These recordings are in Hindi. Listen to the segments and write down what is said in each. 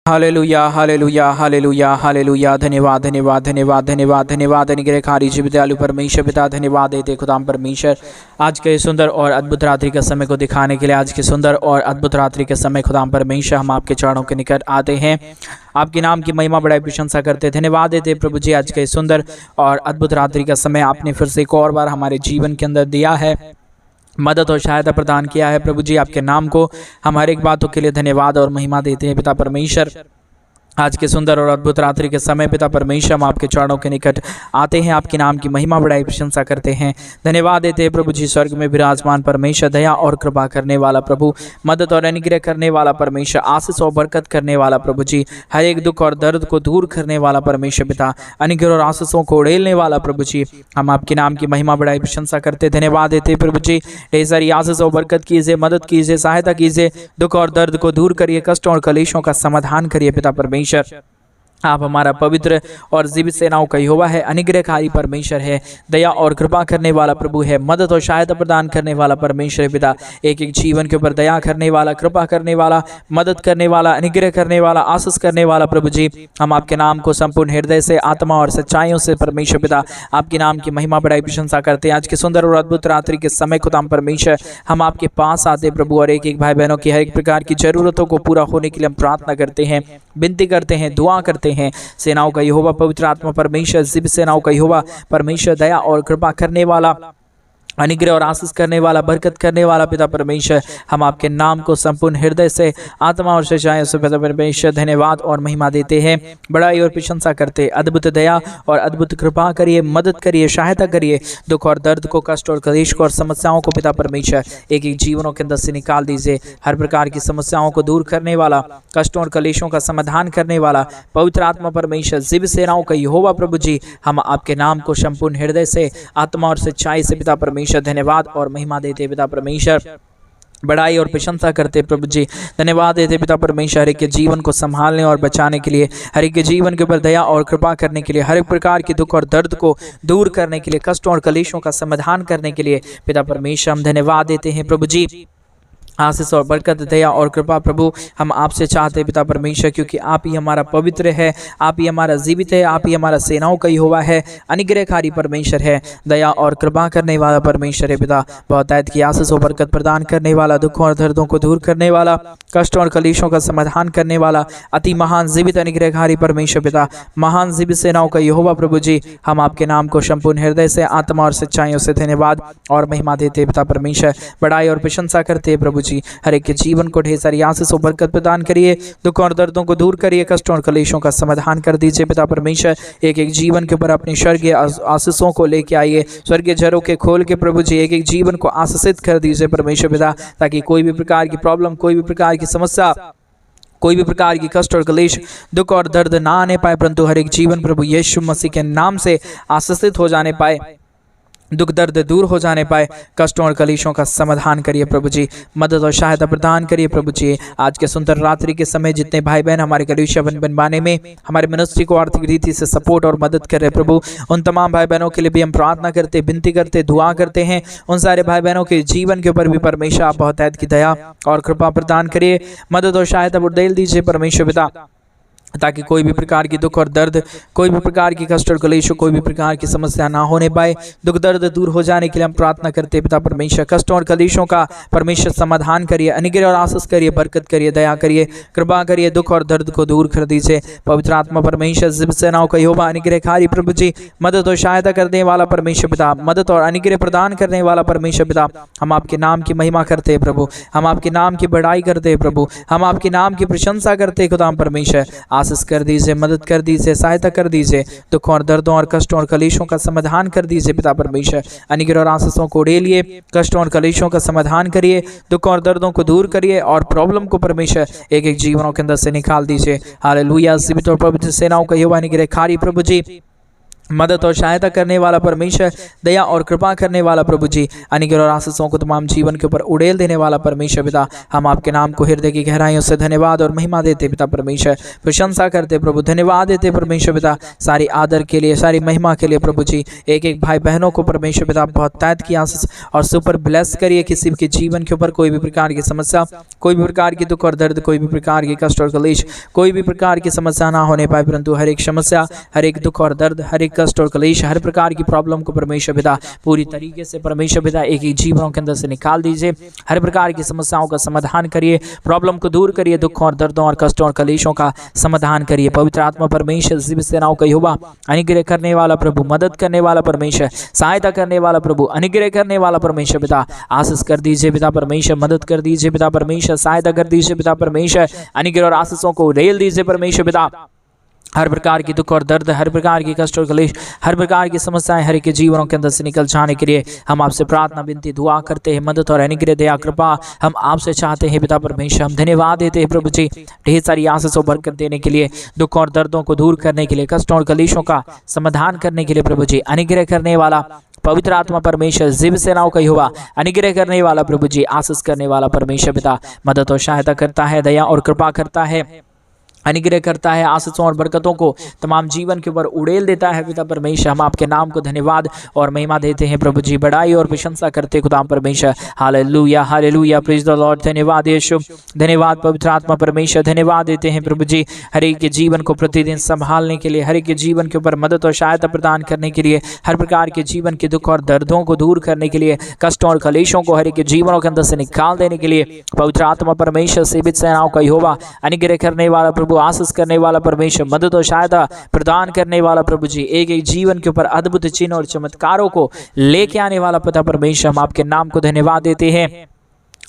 Hallelujah hallelujah hallelujah hallelujah. धन्यवाद धन्यवाद धन्यवाद धन्यवाद धन्यवाद। अनुग्रहकारी विद्यालु परमेश्वर पिता धन्यवाद देते खुदाम परमेश्वर आज के सुंदर और अद्भुत रात्रि के समय को दिखाने के लिए। आज के सुंदर और अद्भुत रात्रि के समय खुदाम परमेश्वर हम आपके चरणों के निकट आते हैं, आपके नाम की महिमा बड़ाई प्रशंसा करते धन्यवाद देते प्रभु जी। आज के सुंदर और अद्भुत रात्रि का समय आपने फिर से एक और बार हमारे जीवन के अंदर दिया है, मदद और सहायता प्रदान किया है प्रभु जी। आपके नाम को हम हर एक बातों के लिए धन्यवाद और महिमा देते हैं पिता परमेश्वर। आज के सुंदर और अद्भुत रात्रि के समय पिता परमेश्वर हम आपके चरणों के निकट आते हैं, आपके नाम की महिमा बड़ाई प्रशंसा करते हैं, धन्यवाद देते हैं प्रभु जी। स्वर्ग में विराजमान परमेश्वर, दया और कृपा करने वाला प्रभु, मदद और अनुग्रह करने वाला परमेश्वर, आशीष और बरकत करने वाला प्रभु जी, हर एक दुख और दर्द को दूर करने वाला परमेश्वर पिता, अनुग्रह और आशीषों को उड़ेलने वाला प्रभु जी, हम आपके नाम की महिमा बड़ाई प्रशंसा करते धन्यवाद देते प्रभु जी। ढेर सारी आशीष और बरकत कीजिए, मदद कीजिए, सहायता कीजिए, दुख और दर्द को दूर करिए, कष्टों और कलेशों का समाधान करिए पिता परमेश्वर। आप हमारा पवित्र और जीवित सेनाओं का यहोवा है, अनुग्रहकारी परमेश्वर है, दया और कृपा करने वाला प्रभु है, मदद और सहायता प्रदान करने वाला परमेश्वर पिता, एक एक जीवन के ऊपर दया करने वाला, कृपा करने वाला, मदद करने वाला, अनुग्रह करने वाला, आशीष करने वाला प्रभु जी। हम आपके नाम को संपूर्ण हृदय से, आत्मा और सच्चाइयों से परमेश्वर पिता आपके नाम की महिमा बड़ाई प्रशंसा करते हैं। आज के सुंदर और अद्भुत रात्रि के समय खुदाम परमेश्वर हम आपके पास आते प्रभु, और एक एक भाई बहनों की हर एक प्रकार की जरूरतों को पूरा होने के लिए हम प्रार्थना करते हैं, विनती करते हैं, दुआ करते हैं। सेनाओं का यहोवा पवित्र आत्मा परमेश्वर, जीवित सेनाओं का यहोवा परमेश्वर, दया और कृपा करने वाला, अनुग्रह और आशीष करने वाला, बरकत करने वाला पिता परमेश्वर, हम आपके नाम को संपूर्ण हृदय से, आत्मा और सच्चाई से पिता परमेश्वर धन्यवाद और महिमा देते हैं, बड़ाई और प्रशंसा करते। अद्भुत दया और अद्भुत कृपा करिए, मदद करिए, सहायता करिए, दुख और दर्द को, कष्ट और कलेश को और समस्याओं को पिता परमेश्वर एक एक जीवनों के अंदर से निकाल दीजिए। हर प्रकार की समस्याओं को दूर करने वाला, कष्टों और कलेशों का समाधान करने वाला पवित्र आत्मा परमेश्वर, जीवित सेनाओं का यहोवा प्रभु जी, हम आपके नाम को संपूर्ण हृदय से, आत्मा और सच्चाई से पिता परमेश्वर धन्यवाद और महिमा देते पिता परमेश्वर, बड़ाई और प्रशंसा करते प्रभु जी। धन्यवाद देते पिता परमेश्वर, हर एक के जीवन को संभालने और बचाने के लिए, हर एक के जीवन के ऊपर दया और कृपा करने के लिए, हर एक प्रकार के दुख और दर्द को दूर करने के लिए, कष्टों और कलेशों का समाधान करने के लिए पिता परमेश्वर हम धन्यवाद देते हैं प्रभु जी। आशीष और बरकत, दया और कृपा प्रभु हम आपसे चाहते हैं पिता परमेश्वर, क्योंकि आप ही हमारा पवित्र है, आप ही हमारा जीवित है, आप ही हमारा सेनाओं का यहोवा है, अनुग्रहकारी परमेश्वर है, दया और कृपा करने वाला परमेश्वर है पिता, बहुतायत की आशीष और बरकत प्रदान करने वाला, दुखों और दर्दों को दूर करने वाला, कष्टों और कलेशों का समाधान करने वाला, अति महान जीवित अनुग्रहकारी परमेश्वर पिता, महान जीवित सेनाओं का यहोवा प्रभु जी, हम आपके नाम को संपूर्ण हृदय से, आत्मा और सच्चाइयों से धन्यवाद और महिमा देते पिता परमेश्वर, बड़ाई और प्रशंसा करते प्रभु जी। हर एक के जीवन को ढेर सारी आशीष और बरकत प्रदान करिए, दुख और दर्दों को दूर करिए, कष्टों और कलेशों का समाधान कर दीजिए पिता परमेश्वर। एक एक जीवन के ऊपर अपनी स्वर्गीय आशीषों को लेके आइए, स्वर्गीय झरों के खोल के प्रभु जी एक एक जीवन को आशीषित कर दीजिए परमेश्वर पिता, ताकि कोई भी प्रकार की प्रॉब्लम, कोई भी प्रकार की समस्या, कोई भी प्रकार की कष्ट और कलेश, दुख और दर्द ना आने पाए, परंतु हर एक जीवन प्रभु यीशु मसीह के नाम से आशीषित हो जाने पाए, दुख दर्द दूर हो जाने पाए, कष्टों और कलेशों का समाधान करिए प्रभु जी, मदद और सहायता प्रदान करिए प्रभु जी। आज के सुंदर रात्रि के समय जितने भाई बहन हमारे कलीसिया बनवाने में, हमारे मिनिस्ट्री को आर्थिक रीति से सपोर्ट और मदद कर रहे प्रभु, उन तमाम भाई बहनों के लिए भी हम प्रार्थना करते, विनती करते, दुआ करते हैं। उन सारे भाई बहनों के जीवन के ऊपर भी परमेश्वर आप बहुतायत की दया और कृपा प्रदान करिए, मदद और सहायता उड़ेल दीजिए परमेश्वर पिता, ताकि कोई भी प्रकार की दुख और दर्द, कोई भी प्रकार की कष्ट और कलेश, कोई भी प्रकार की समस्या ना होने पाए, दुख दर्द दूर हो जाने के लिए हम प्रार्थना करते हैं पिता परमेश्वर। कष्टों और कलेशों का परमेश्वर समाधान करिए, अनुग्रह और आशीष करिए, बरकत करिए, दया करिए, कृपा करिए, दुख और दर्द को दूर कर दीजिए पवित्र आत्मा परमेश्वर, जीवित सेनाओं का यहोवा, अनुग्रहकारी प्रभु जी, मदद और सहायता करने वाला परमेश्वर पिता, मदद और अनुग्रह प्रदान करने वाला परमेश्वर पिता, हम आपके नाम की महिमा करते हैं प्रभु, हम आपके नाम की बड़ाई करते हैं प्रभु, हम आपके नाम की प्रशंसा करते हैं खुदाम परमेश्वर। आशीष कर दीजिए, मदद कर दीजिए, सहायता कर दीजिए, दुखों और दर्दों और कष्टों और कलेशों का समाधान कर दीजिए पिता परमेश्वर। अनुग्रह और आशीषों को उड़ेलिए, कष्टों और कलेशों का समाधान करिए, दुखों और दर्दों को दूर करिए, और प्रॉब्लम को परमेश्वर एक एक जीवनों के अंदर से निकाल दीजिए। हालेलुया। जीवित और पवित्र सेनाओं का यहोवा अनुग्रहकारी प्रभु जी, मदद और सहायता करने वाला परमेश्वर, दया और कृपा करने वाला प्रभु जी, अनुग्रह और आशीषों को तमाम जीवन के ऊपर उड़ेल देने वाला परमेश्वर पिता, हम आपके नाम को हृदय की गहराइयों से धन्यवाद और महिमा देते पिता परमेश्वर, प्रशंसा करते प्रभु, धन्यवाद देते परमेश्वर पिता, सारी आदर के लिए, सारी महिमा के लिए प्रभु जी। एक एक भाई बहनों को परमेश्वर पिता बहुत तैत की आशीष और सुपर ब्लेस करिए। किसी के जीवन के ऊपर कोई भी प्रकार की समस्या, कोई भी प्रकार की दुख और दर्द, कोई भी प्रकार की कष्ट और कलेश, कोई भी प्रकार की समस्या ना होने पाए, परंतु हर एक समस्या, हर एक दुख और दर्द, हर एक कष्ट और कलेश, हर प्रकार की प्रॉब्लम को परमेश्वर पिता पूरी तरीके से परमेश्वर पिता एक एक जीवनों के अंदर से निकाल दीजिए। हर प्रकार की समस्याओं का समाधान करिए, प्रॉब्लम को दूर करिए, दुख और दर्दों और कष्टों और कलेशों का समाधान करिए। पवित्र आत्मा परमेश्वर, जीवित सेनाओं का यहोवा, अनुग्रह करने वाला प्रभु, मदद करने वाला परमेश्वर, सहायता करने वाला प्रभु, अनुग्रह करने वाला परमेश्वर पिता, आशीष कर दीजिए पिता परमेश्वर, मदद कर दीजिए पिता परमेश्वर, सहायता कर दीजिए पिता परमेश्वर, अनुग्रह और आशीषों को उड़ेल दीजिए परमेश्वर पिता। हर प्रकार की दुख और दर्द, हर प्रकार की कष्ट और क्लेश, हर प्रकार की समस्याएं हर एक के जीवनों के अंदर से निकल जाने के लिए हम आपसे प्रार्थना, विनती, दुआ करते हैं। मदद और अनुग्रह, दया, कृपा हम आपसे चाहते हैं पिता परमेश्वर। हम धन्यवाद देते हैं प्रभु जी, ढेर सारी आशीष और बरकत देने के लिए, दुख और दर्दों को दूर करने के लिए, कष्टों और कलेशों का समाधान करने के लिए प्रभु जी, अनुग्रह करने वाला पवित्र आत्मा परमेश्वर, जीवित सेनाओं का यहोवा, अनुग्रह करने वाला प्रभु जी, आशीष करने वाला परमेश्वर पिता, मदद और सहायता करता है, दया और कृपा करता है, अनुग्रह करता है, आशीषों और बरकतों को तमाम जीवन के ऊपर उड़ेल देता है पिता परमेश्वर। हम आपके नाम को धन्यवाद और महिमा देते हैं प्रभु जी, बड़ाई और प्रशंसा करते खुदा परमेश्वर। Hallelujah, hallelujah, praise the Lord. धन्यवाद यीशु, धन्यवाद पवित्र आत्मा परमेश्वर, धन्यवाद देते हैं प्रभु जी, हर एक के जीवन को प्रतिदिन संभालने के लिए, हर एक के जीवन के ऊपर मदद और सहायता प्रदान करने के लिए, हर प्रकार के जीवन के दुख और दर्दों को दूर करने के लिए, कष्टों और कलेशों को हर एक के जीवनों के अंदर से निकाल देने के लिए पवित्र आत्मा परमेश्वर, जीवित सेनाओं का यहोवा, अनुग्रह करने वाला प्रभु, आशीष करने वाला परमेश्वर, मदद और सहायता प्रदान करने वाला प्रभु जी, एक एक जीवन के ऊपर अद्भुत चिन्ह और चमत्कारों को लेके आने वाला पिता परमेश्वर, हम आपके नाम को धन्यवाद देते हैं,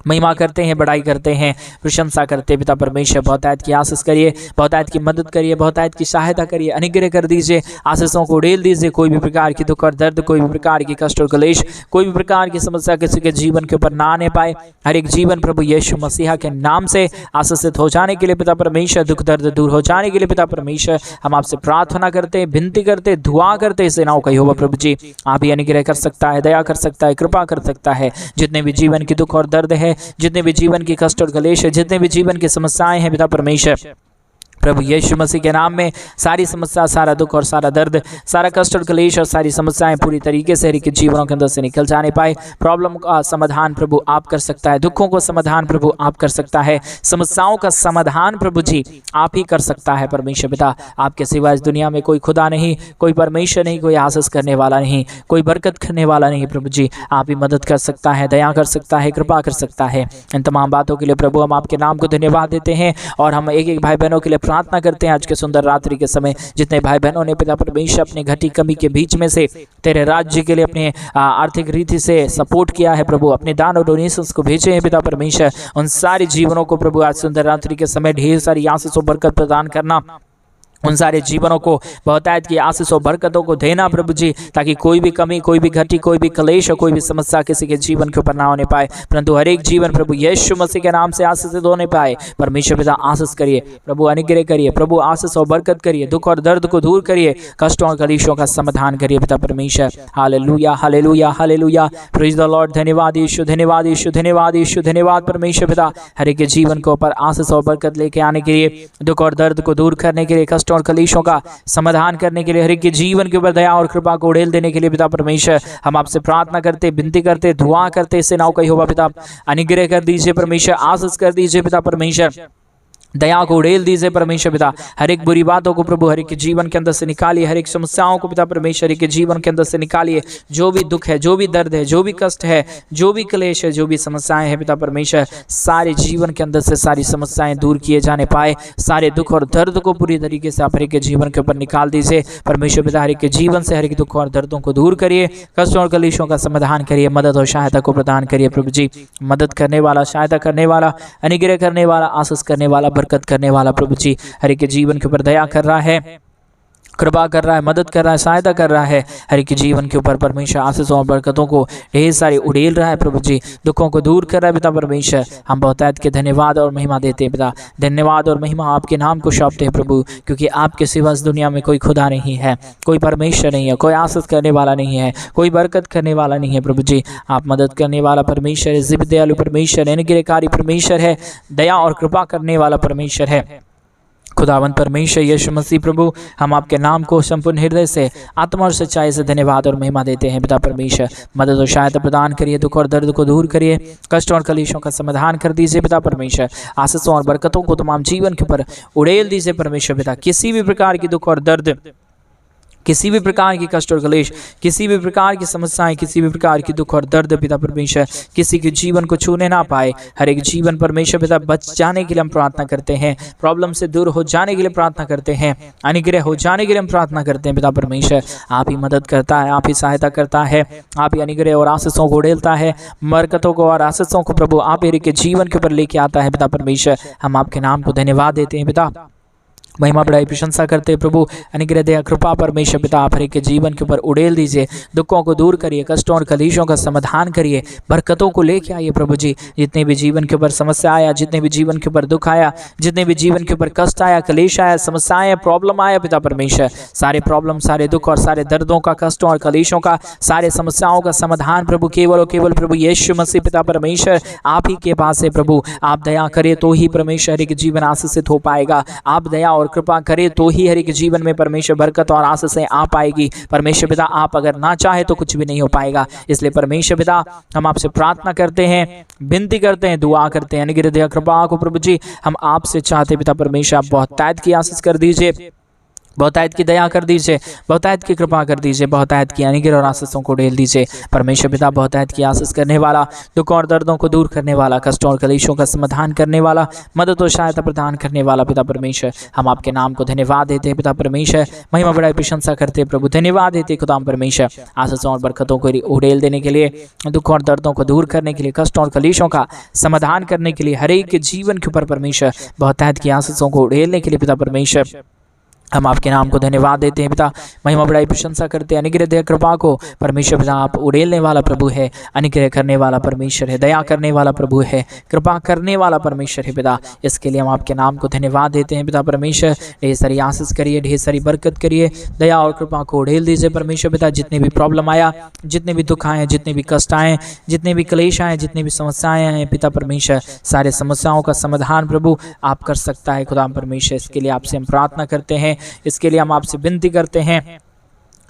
महिमा करते हैं, बड़ाई करते हैं, प्रशंसा करते हैं पिता परमेश्वर। बहुतायत की आशीष करिए, बहुतायत की मदद करिए, बहुतायत की सहायता करिए, अनुग्रह कर दीजिए, आशीषों को उड़ेल दीजिए। कोई भी प्रकार की दुख और दर्द, कोई भी प्रकार की कष्ट और कलेश, कोई भी प्रकार की समस्या किसी के जीवन के ऊपर ना आने पाए। हर एक जीवन प्रभु यीशु मसीहा के नाम से आशीषित हो जाने के लिए पिता परमेश्वर, दुख दर्द दूर हो जाने के लिए पिता परमेश्वर, हम आपसे प्रार्थना करते हैं, विनती करते हैं, दुआ करते हैं। सेनाओं का यहोवा प्रभु जी, आप ही अनुग्रह कर सकता है, दया कर सकता है, कृपा कर सकता है। जितने भी जीवन की दुख और दर्द है, जितने भी जीवन की कष्ट और कलेश है, जितने भी जीवन की समस्याएं हैं पिता परमेश्वर, प्रभु यीशु मसीह के नाम में सारी समस्या, सारा दुख और सारा दर्द, सारा कष्ट और कलेश और सारी समस्याएं पूरी तरीके से हर एक जीवनों के अंदर से निकल जाने पाए। प्रॉब्लम का समाधान प्रभु आप कर सकता है, दुखों को समाधान प्रभु आप कर सकता है, समस्याओं का समाधान प्रभु जी आप ही कर सकता है परमेश्वर पिता। आपके सिवा इस दुनिया में कोई खुदा नहीं, कोई परमेश्वर नहीं, कोई आशीष करने वाला नहीं, कोई बरकत करने वाला नहीं प्रभु जी। आप ही मदद कर सकता है, दया कर सकता है, कृपा कर सकता है। इन तमाम बातों के लिए प्रभु हम आपके नाम को धन्यवाद देते हैं और हम एक एक भाई बहनों के लिए प्रार्थना करते हैं। आज के सुंदर रात्रि के समय जितने भाई बहनों ने पिता परमेश्वर अपने घटी कमी के बीच में से तेरे राज्य के लिए अपने आर्थिक रीति से सपोर्ट किया है प्रभु, अपने दान और डोनेशंस को भेजे हैं पिता परमेश्वर, उन सारे जीवनों को प्रभु आज सुंदर रात्रि के समय ढेर सारी आशीष और बरकत प्रदान करना, उन सारे जीवनों को बहुतायत की आशीष और बरकतों को देना प्रभु जी, ताकि कोई भी कमी, कोई भी घटी, कोई भी क्लेश और कोई भी समस्या किसी के जीवन के ऊपर ना होने पाए, परंतु हर एक जीवन प्रभु यीशु मसीह के नाम से आशीषित होने पाए। परमेश्वर पिता आशीष करिए प्रभु, अनुग्रह करिए प्रभु, आशीष और बरकत करिए, दुख और दर्द को दूर करिए, कष्टों और कलेशों का समाधान करिए पिता परमेश्वर। Hallelujah, hallelujah, hallelujah, praise the Lord. धन्यवाद यीशु, धन्यवाद यीशु, धन्यवाद यीशु, धन्यवाद परमेश्वर पिता, हर एक के जीवन के ऊपर आशीष और बरकत लेके आने के लिए, दुख और दर्द को दूर करने के लिए, कष्ट और कलेशों का समाधान करने के लिए, हर एक के जीवन के ऊपर दया और कृपा को उड़ेल देने के लिए पिता परमेश्वर, हम आपसे प्रार्थना करते, विनती करते, दुआ करते। सेनाओं का यहोवा पिता अनुग्रह कर दीजिए परमेश्वर, आशीष कर दीजिए पिता परमेश्वर, दया को उड़ेल दीजिए परमेश्वर पिता। हर एक बुरी बातों को प्रभु हर एक के जीवन के अंदर से निकालिए, हर एक समस्याओं को पिता परमेश्वर के जीवन के अंदर से निकालिए। जो भी दुख है, जो भी दर्द है, जो भी कष्ट है, जो भी क्लेश है, जो भी समस्याएं हैं पिता परमेश्वर, सारे जीवन के अंदर से सारी समस्याएं दूर किए जाने पाए। सारे दुख और दर्द को पूरी तरीके से आप हर एक के जीवन के ऊपर निकाल दीजिए परमेश्वर पिता। हर एक के जीवन से हर एक दुख और दर्दों को दूर करिए, कष्टों और कलेशों का समाधान करिए, मदद और सहायता को प्रदान करिए प्रभु जी। मदद करने वाला, सहायता करने वाला, अनुग्रह करने वाला, आशीष करने वाला, बरकत करने वाला प्रभु जी, हर एक के जीवन के ऊपर दया कर रहा है, कृपा कर रहा है, मदद कर रहा है, सहायता कर रहा है। हर एक जीवन के ऊपर परमेश्वर आशीषों और बरकतों को ढेर सारी उड़ेल रहा है प्रभु जी, दुखों को दूर कर रहा है पिता परमेश्वर। हम बहुतायत के धन्यवाद और महिमा देते हैं पिता, धन्यवाद और महिमा आपके नाम को सौंपते हैं प्रभु, क्योंकि आपके सिवा इस दुनिया में कोई खुदा नहीं है, कोई परमेश्वर नहीं है, कोई आशीष करने वाला नहीं है, कोई बरकत करने वाला नहीं है प्रभु जी। आप मदद करने वाला परमेश्वर है, जिब दयालु परमेश्वर है, अनुग्रहकारी परमेश्वर है, दया और कृपा करने वाला परमेश्वर है। खुदावंत परमेश्वर यीशु मसीह प्रभु, हम आपके नाम को संपूर्ण हृदय से, आत्मा और सच्चाई से धन्यवाद और महिमा देते हैं पिता परमेश्वर। मदद और सहायता प्रदान करिए, दुख और दर्द को दूर करिए, कष्ट और कलेशों का समाधान कर दीजिए पिता परमेश्वर। आशीषों और बरकतों को तमाम जीवन के ऊपर उड़ेल दीजिए परमेश्वर पिता। किसी भी प्रकार की दुख और दर्द, किसी भी प्रकार की कष्ट और क्लेश, किसी भी प्रकार की समस्याएं, किसी भी प्रकार की दुख और दर्द पिता परमेश्वर किसी के जीवन को छूने ना पाए। हर एक जीवन परमेश्वर पिता बच जाने के लिए हम प्रार्थना करते हैं, प्रॉब्लम से दूर हो जाने के लिए प्रार्थना करते हैं, अनुग्रह हो जाने के लिए हम प्रार्थना करते हैं पिता परमेश्वर। आप ही मदद करता है, आप ही सहायता करता है, आप ही अनुग्रह और आशीषों को उड़ेलता है, बरकतों को और आशीषों को प्रभु आप ही के जीवन के ऊपर लेके आता है पिता परमेश्वर। हम आपके नाम को धन्यवाद देते हैं पिता, महिमा बड़ाई प्रशंसा करते हैं प्रभु। अनुग्रह दया कृपा परमेश्वर पिता आप हर एक के जीवन के ऊपर उड़ेल दीजिए, दुखों को दूर करिए, कष्टों और कलेशों का समाधान करिए, बरकतों को लेके आइए प्रभु जी। जितने भी जीवन के ऊपर समस्या आया, जितने भी जीवन के ऊपर दुख आया, जितने भी जीवन के ऊपर कष्ट आया, कलेश आया, समस्याएं, प्रॉब्लम आया पिता परमेश्वर, सारे प्रॉब्लम, सारे दुख और सारे दर्दों का, कष्टों और कलेशों का, सारे समस्याओं का समाधान प्रभु केवल और केवल प्रभु यीशु मसीह पिता परमेश्वर आप ही के पास है प्रभु। आप दया करिए तो ही परमेश्वर हर एक जीवन आशीषित हो पाएगा, आप दया और कृपा करे तो ही हर एक जीवन में परमेश्वर बरकत और आशीषें आ पाएगी। परमेश्वर पिता आप अगर ना चाहे तो कुछ भी नहीं हो पाएगा। इसलिए परमेश्वर पिता हम आपसे प्रार्थना करते हैं, विनती करते हैं, दुआ करते हैं, अनुग्रह दया कृपा को प्रभु जी हम आपसे चाहते पिता परमेश्वर आप बहुतायत की आशीष कर दीजिए, बहुतायत की दया कर दीजिए, बहुतायत की कृपा कर दीजिए, बहुतायत की अनुग्रह और आशीषों को ढेल दीजिए परमेश्वर पिता। बहुतायत की आशीष करने वाला, दुख और दर्दों को दूर करने वाला, कष्टों और कलेशों का समाधान करने वाला, मदद और सहायता प्रदान करने वाला पिता परमेश्वर, हम आपके नाम को धन्यवाद देते हैं पिता परमेश्वर। महिमा बड़ाई प्रशंसा करते हैं प्रभु, धन्यवाद देते खुदा परमेश्वर आशीषों और बरकतों को उड़ेल देने के लिए, दुख और दर्दों को दूर करने के लिए, कष्टों और कलेशों का समाधान करने के लिए, हर एक के जीवन के ऊपर परमेश्वर बहुतायत की आशीषों को उड़ेलने के लिए पिता परमेश्वर हम आपके नाम को धन्यवाद देते हैं पिता। महिमा बड़ाई प्रशंसा करते हैं, अनुग्रह दया कृपा को परमेश्वर पिता आप उड़ेलने वाला प्रभु है, अनुग्रह करने वाला परमेश्वर है, दया करने वाला प्रभु है, कृपा करने वाला परमेश्वर है पिता। इसके लिए हम आपके नाम को धन्यवाद देते हैं पिता परमेश्वर। ढेर सारी आशीष करिए, ढेर सारी बरकत करिए, दया और कृपा को उड़ेल दीजिए परमेश्वर पिता। जितने भी प्रॉब्लम आया, जितने भी दुख आए, जितने भी कष्ट आए, जितने भी क्लेश आए, जितने भी समस्याएं आए पिता परमेश्वर, सारे समस्याओं का समाधान प्रभु आप कर सकता है खुदा परमेश्वर। इसके लिए आपसे हम प्रार्थना करते हैं, इसके लिए हम आपसे विनती करते हैं,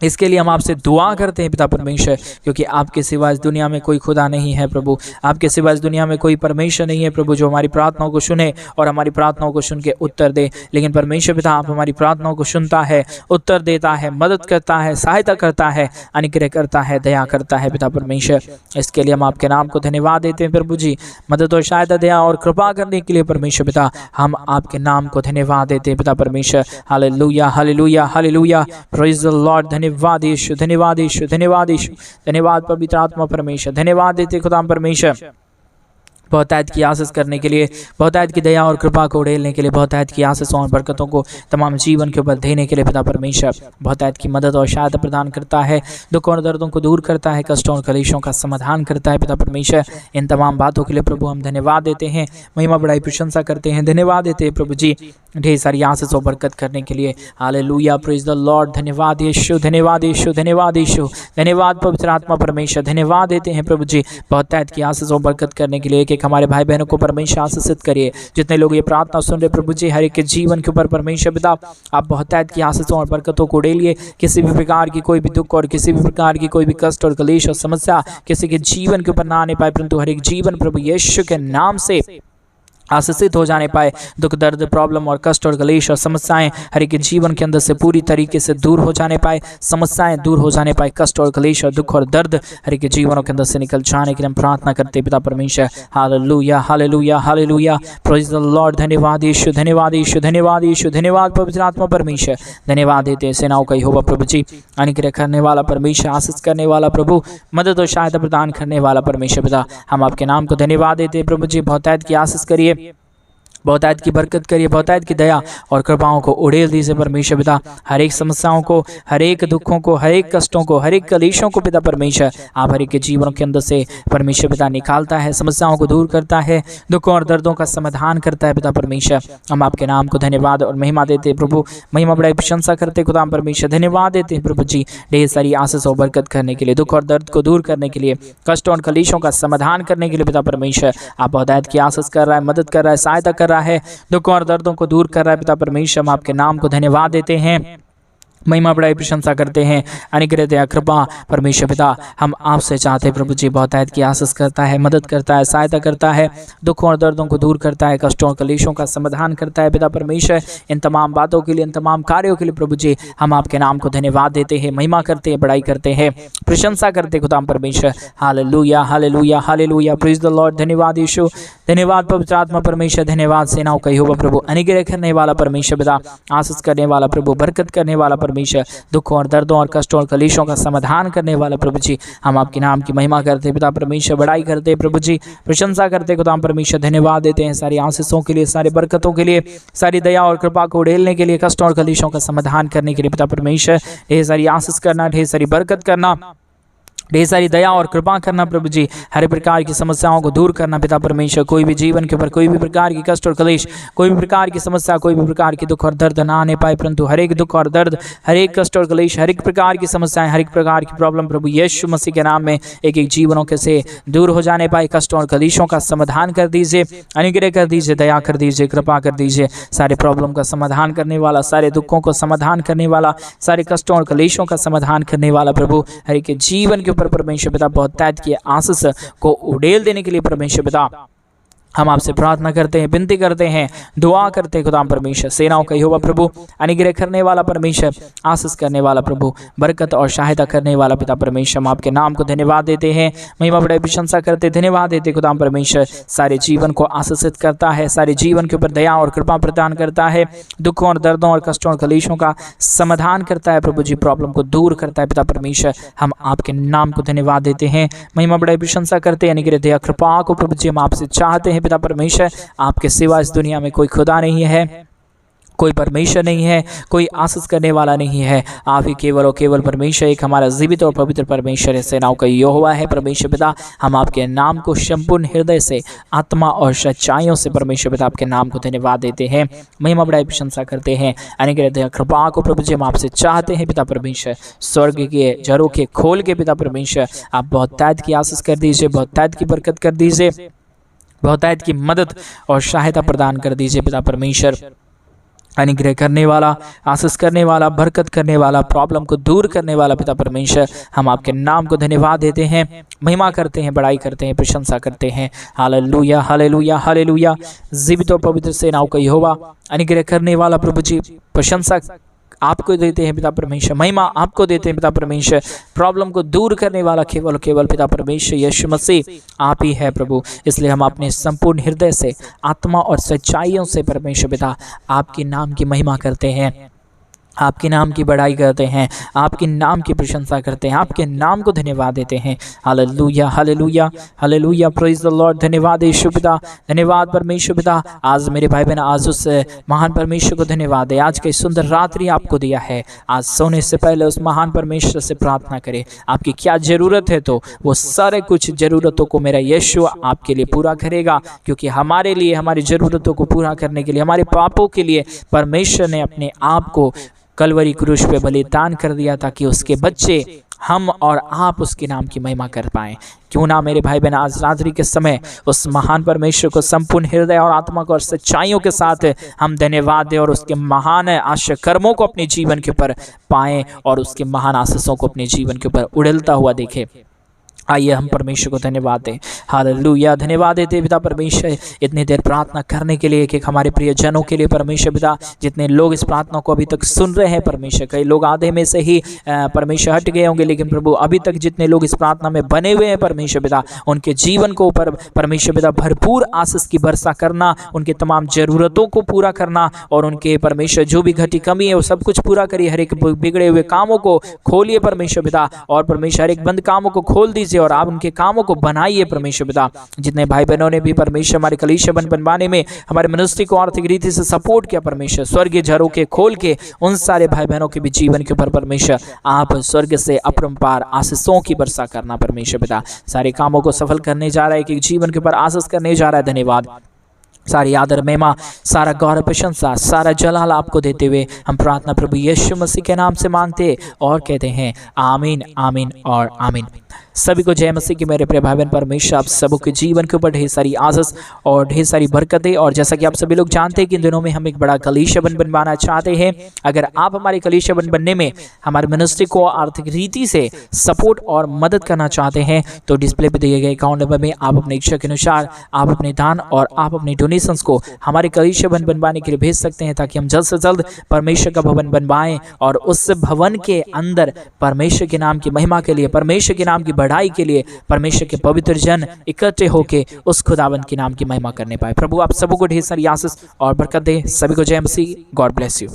इसके लिए हम आपसे दुआ करते हैं पिता परमेश्वर, क्योंकि आपके सिवा इस दुनिया में कोई खुदा नहीं है प्रभु, आपके सिवा इस दुनिया में कोई परमेश्वर नहीं है प्रभु जो हमारी प्रार्थनाओं को सुने और हमारी प्रार्थनाओं को सुन के उत्तर दे। लेकिन परमेश्वर पिता आप हमारी प्रार्थनाओं को सुनता है, उत्तर देता है, मदद करता है, सहायता करता है, अनुग्रह करता है, दया करता है पिता परमेश्वर। इसके लिए हम आपके नाम को धन्यवाद देते हैं प्रभु जी। मदद और सहायता, दया और कृपा करने के लिए परमेश्वर पिता हम आपके नाम को धन्यवाद देते हैं पिता परमेश्वर। Hallelujah hallelujah hallelujah, praise the Lord. धन्यवाद यीशु, धन्यवाद यीशु, धन्यवाद यीशु, धन्यवाद पवित्र आत्मा परमेश्वर, धन्यवाद देते खुदा परमेश्वर बहुतायत की आशीष करने के लिए, बहुतायत की दया और कृपा को उड़ेलने के लिए, बहुतायत की आशीषों और बरकतों को तमाम जीवन के ऊपर देने के लिए पिता परमेश्वर बहुतायत की मदद और सहायता प्रदान करता है, दुख और दर्दों को दूर करता है, कष्टों और कलेशों का समाधान करता है पिता परमेश्वर। इन तमाम बातों के लिए प्रभु हम धन्यवाद देते हैं, महिमा बड़ाई प्रशंसा करते हैं, धन्यवाद देते हैं प्रभु जी ढेर सारी आशीष और बरकत करने के लिए। Hallelujah, praise the Lord. धन्यवाद यीशु, धन्यवाद यीशु, धन्यवाद यीशु, धन्यवाद पवित्र आत्मा परमेश्वर। धन्यवाद देते हैं प्रभु जी बहुतायत की आशीष और बरकत करने के लिए। एक एक हमारे भाई बहनों को परमेश्वर आशीषित करिए। जितने लोग ये प्रार्थना सुन रहे प्रभु जी, हर एक के जीवन के ऊपर परमेश्वर पिता आप बहुतायत की आशीषों और बरकतों को उड़ेलिए। किसी भी प्रकार की कोई भी दुख और किसी भी प्रकार की कोई भी कष्ट और कलेश और समस्या किसी के जीवन के ऊपर ना आने पाए, परंतु हर एक जीवन प्रभु यीशु के नाम से आशीषित हो जाने पाए। दुख दर्द, प्रॉब्लम और कष्ट और कलेश और समस्याएं हर एक जीवन के अंदर से पूरी तरीके से दूर हो जाने पाए, समस्याएं दूर हो जाने पाए, कष्ट और कलेश और दुख और दर्द हर एक जीवनों के अंदर से निकल जाने के लिए हम प्रार्थना करते पिता परमेश्वर। Hallelujah hallelujah hallelujah, praise the Lord. धन्यवाद यीशु, धन्यवाद यीशु, धन्यवाद यीशु, धन्यवाद पवित्र आत्मा परमेश्वर। धन्यवाद देते हैं सेनाओं का यहोवा प्रभु जी, अनुग्रह करने वाला परमेश्वर, आशीष करने वाला प्रभु, मदद और सहायता प्रदान करने वाला परमेश्वर पिता। हम आपके नाम को धन्यवाद देते हैं प्रभु जी। बहुतायत की आशीष करिए, बहुतायत की बरकत करिए, बहुतायत की दया और कृपाओं को उड़ेल दीजिए परमेश्वर पिता। हर एक समस्याओं को, हर एक दुखों को, हर एक कष्टों को, हर एक कलेशों को पिता परमेश्वर आप हर एक के जीवनों के अंदर से परमेश्वर पिता निकालता है, समस्याओं को दूर करता है, दुखों और दर्दों का समाधान करता है पिता परमेश्वर। हम आपके नाम को धन्यवाद और महिमा देते हैं प्रभु, महिमा बड़ाई प्रशंसा करते खुदा परमेश्वर, धन्यवाद देते हैं प्रभु जी ढेर सारी आशीष और बरकत करने के लिए, दुख और दर्द को दूर करने के लिए, कष्टों और कलेशों का समाधान करने के लिए पिता परमेश्वर आप बहुतायत की आशीष कर रहा है, मदद कर रहा है, सहायता कर रहा है, दुखों और दर्दों को दूर कर रहा है पिता परमेश्वर। हम आपके नाम को धन्यवाद देते हैं, महिमा बड़ाई प्रशंसा करते हैं, अनुग्रह दया कृपा परमेश्वर पिता हम आपसे चाहते हैं प्रभु जी बहुतायत की आशीष करता है, मदद करता है, सहायता करता है, दुखों और दर्दों को दूर करता है, कष्टों और कलेशों का समाधान करता है पिता परमेश्वर। इन तमाम बातों के लिए, इन तमाम कार्यों के लिए प्रभु जी हम आपके नाम को धन्यवाद देते हैं, महिमा करते हैं, बड़ाई करते हैं, प्रशंसा करते खुदा परमेश्वर। Hallelujah hallelujah hallelujah, praise the Lord. धन्यवाद यीशु, धन्यवाद पवित्र आत्मा परमेश्वर, धन्यवाद सेनाओं का यहोवा प्रभु, अनुग्रह करने वाला परमेश्वर पिता, आशीष करने वाला प्रभु, बरकत करने वाला परमेश्वर, दुखों और दर्दों और कष्टों और कलेशों का समाधान करने वाला प्रभु जी हम आपके नाम की महिमा करते पिता परमेश्वर, बड़ाई करते प्रभु जी, प्रशंसा करते खुदा परमेश्वर, धन्यवाद देते हैं सारी आशीषों के लिए, सारी बरकतों के लिए, सारी दया और कृपा को उड़ेलने के लिए, कष्टों और कलेशों का समाधान करने के लिए पिता परमेश्वर। ढेर सारी आशीष करना, ढेर सारी बरकत करना, ढेर सारी दया और कृपा करना प्रभु जी, हर प्रकार की समस्याओं को दूर करना पिता परमेश्वर। कोई भी जीवन के ऊपर कोई भी प्रकार की कष्ट और कलेश, कोई भी प्रकार की समस्या, कोई भी प्रकार की दुख और दर्द ना आने पाए, परंतु हर एक दुख और दर्द, हर एक कष्ट और कलेश, हर एक प्रकार की समस्याएं, हर एक प्रकार की प्रॉब्लम प्रभु यीशु मसीह के नाम में एक एक जीवनों के से दूर हो जाने पाए, कष्टों और कलेशों का समाधान कर दीजिए, अनुग्रह कर दीजिए, दया कर दीजिए, कृपा कर दीजिए, सारे प्रॉब्लम का समाधान करने वाला, सारे दुखों को समाधान करने वाला, सारे कष्टों और कलेशों का समाधान करने वाला प्रभु हर एक जीवन के ऊपर परमेश्वर पिता बहुतायत की आशीष को उड़ेल देने के लिए परमेश्वर पिता हम आपसे प्रार्थना करते हैं, विनती करते हैं, दुआ करते हैं खुदा परमेश्वर। सेनाओं का यहोवा प्रभु, अनुग्रह करने वाला परमेश्वर, आशीष करने वाला प्रभु, बरकत और सहायता करने वाला पिता परमेश्वर, हम आपके नाम को धन्यवाद देते हैं, महिमा बड़ाई प्रशंसा करते, धन्यवाद देते खुदा परमेश्वर। सारे जीवन को आशीषित करता है, सारे जीवन के ऊपर दया और कृपा प्रदान करता है, दुखों और दर्दों और कष्टों और कलेशों का समाधान करता है प्रभु जी, प्रॉब्लम को दूर करता है पिता परमेश्वर। हम आपके नाम को धन्यवाद देते हैं, महिमा बड़ाई प्रशंसा करते हैं, अनुग्रह दया कृपा को प्रभु जी हम आपसे चाहते हैं पिता परमेश्वर। आपके सिवा इस दुनिया में कोई खुदा नहीं है, कोई परमेश्वर नहीं है, कोई आशीष करने वाला नहीं है, आप ही केवल और केवल परमेश्वर, एक हमारा जीवित और पवित्र परमेश्वर है, सेनाओं का यहोवा है परमेश्वर पिता। हम आपके नाम को संपूर्ण हृदय से, आत्मा और सच्चाइयों से परमेश्वर पिता आपके नाम को धन्यवाद देते हैं, महिमा बड़ाई प्रशंसा करते हैं, अनुग्रह दया कृपा को प्रभु जी हम आपसे चाहते हैं पिता परमेश्वर। स्वर्ग के जरों के खोल के पिता परमेश्वर आप बहुतायत की आशीष कर दीजिए, बहुतायत की बरकत कर दीजिए, बहुतायत की मदद और सहायता प्रदान कर दीजिए पिता परमेश्वर। अनुग्रह करने वाला, आशीष करने वाला, बरकत करने वाला, प्रॉब्लम को दूर करने वाला पिता परमेश्वर, हम आपके नाम को धन्यवाद देते हैं, महिमा करते हैं, बड़ाई करते हैं, प्रशंसा करते हैं। हालेलुया हालेलुया हालेलुया, जीवित और पवित्र सेनाओं का यहोवा, अनुग्रह करने वाला प्रभु जी, प्रशंसा आपको देते हैं पिता परमेश्वर, महिमा आपको देते हैं पिता परमेश्वर। प्रॉब्लम को दूर करने वाला केवल केवल पिता परमेश्वर यीशु मसीह आप ही है प्रभु। इसलिए हम अपने संपूर्ण हृदय से, आत्मा और सच्चाइयों से परमेश्वर पिता आपके नाम की महिमा करते हैं, आपके नाम की बड़ाई करते हैं, आपके नाम की प्रशंसा करते हैं, आपके नाम को धन्यवाद देते हैं। Hallelujah hallelujah hallelujah, praise the Lord. धन्यवाद यीशु पिता, धन्यवाद परमेश्वर पिता। आज मेरे भाई बहन आज उस महान परमेश्वर को धन्यवाद है, आज की सुंदर रात्रि आपको दिया है। आज सोने से पहले उस महान परमेश्वर से प्रार्थना करें, आपकी क्या ज़रूरत है तो वो सारे कुछ ज़रूरतों को मेरा यीशु आपके लिए पूरा करेगा, क्योंकि हमारे लिए, हमारी ज़रूरतों को पूरा करने के लिए, हमारे पापों के लिए परमेश्वर ने अपने आप को कलवरी क्रूस पे बलिदान कर दिया, ताकि उसके बच्चे हम और आप उसके नाम की महिमा कर पाएं। क्यों ना मेरे भाई बहन आज रात्रि के समय उस महान परमेश्वर को संपूर्ण हृदय और आत्मा को और सच्चाइयों के साथ हम धन्यवाद दें और उसके महान आश्चर्य कर्मों को अपने जीवन के ऊपर पाएं और उसके महान आशीषों को अपने जीवन के ऊपर उड़लता हुआ देखें। आइए हम परमेश्वर को धन्यवाद दें। हालेलुया, धन्यवाद देते पिता परमेश्वर इतनी देर प्रार्थना करने के लिए, कि हमारे प्रिय जनों के लिए परमेश्वर पिता, जितने लोग इस प्रार्थना को अभी तक सुन रहे हैं परमेश्वर, कई लोग आधे में से ही परमेश्वर हट गए होंगे, लेकिन प्रभु अभी तक जितने लोग इस प्रार्थना में बने हुए हैं परमेश्वर पिता, उनके जीवन को ऊपर परमेश्वर पिता भरपूर आशीष की वर्षा करना, उनके तमाम जरूरतों को पूरा करना और उनके परमेश्वर जो भी घटी कमी है वो सब कुछ पूरा करिए। हर एक बिगड़े हुए कामों को खोलिए परमेश्वर पिता, और परमेश्वर हर एक बंद कामों को खोल दीजिए कीजिए और आप उनके कामों को बनाइए परमेश्वर पिता। जितने भाई बहनों ने भी परमेश्वर हमारे कलीसिया बनवाने में हमारे मिनिस्ट्री को आर्थिक रीति से सपोर्ट किया परमेश्वर, स्वर्गीय झरोखे खोल के उन सारे भाई बहनों के भी जीवन के ऊपर परमेश्वर आप स्वर्ग से अपरंपार आशीषों की वर्षा करना परमेश्वर पिता। सारे कामों को सफल करने जा रहा है, कि जीवन के ऊपर आशीष करने जा रहा है। धन्यवाद। सारी आदर महिमा, सारा गौरव प्रशंसा, सारा जलाल आपको देते हुए हम प्रार्थना प्रभु यीशु मसीह के नाम से मांगते और कहते हैं आमीन, आमीन और आमीन। सभी को जय मसीह की मेरे प्रिय भाई बहन। परमेश्वर आप सबों के जीवन के ऊपर ढेर सारी आशीष और ढेर सारी बरकतें। और जैसा कि आप सभी लोग जानते हैं कि इन दिनों में हम एक बड़ा कलीसिया बनवाना चाहते हैं। अगर आप हमारे कलीसिया बनने में हमारे मिनिस्ट्री को आर्थिक रीति से सपोर्ट और मदद करना चाहते हैं तो डिस्प्ले पर दिए गए अकाउंट नंबर में आप अपने इच्छा के अनुसार आप अपने दान और आप अपने डोनेशंस को हमारे कलीसिया बनवाने के लिए भेज सकते हैं, ताकि हम जल्द से जल्द परमेश्वर का भवन बनवाएं और उस भवन के अंदर परमेश्वर के नाम की महिमा के लिए, परमेश्वर के नाम की बढ़ाई के लिए परमेश्वर के पवित्र जन इकट्ठे होके उस खुदावंत के नाम की महिमा करने पाए। प्रभु आप सबको ढेर सारी आशीष और बरकत दे। सभी को जय मसीह। God bless you.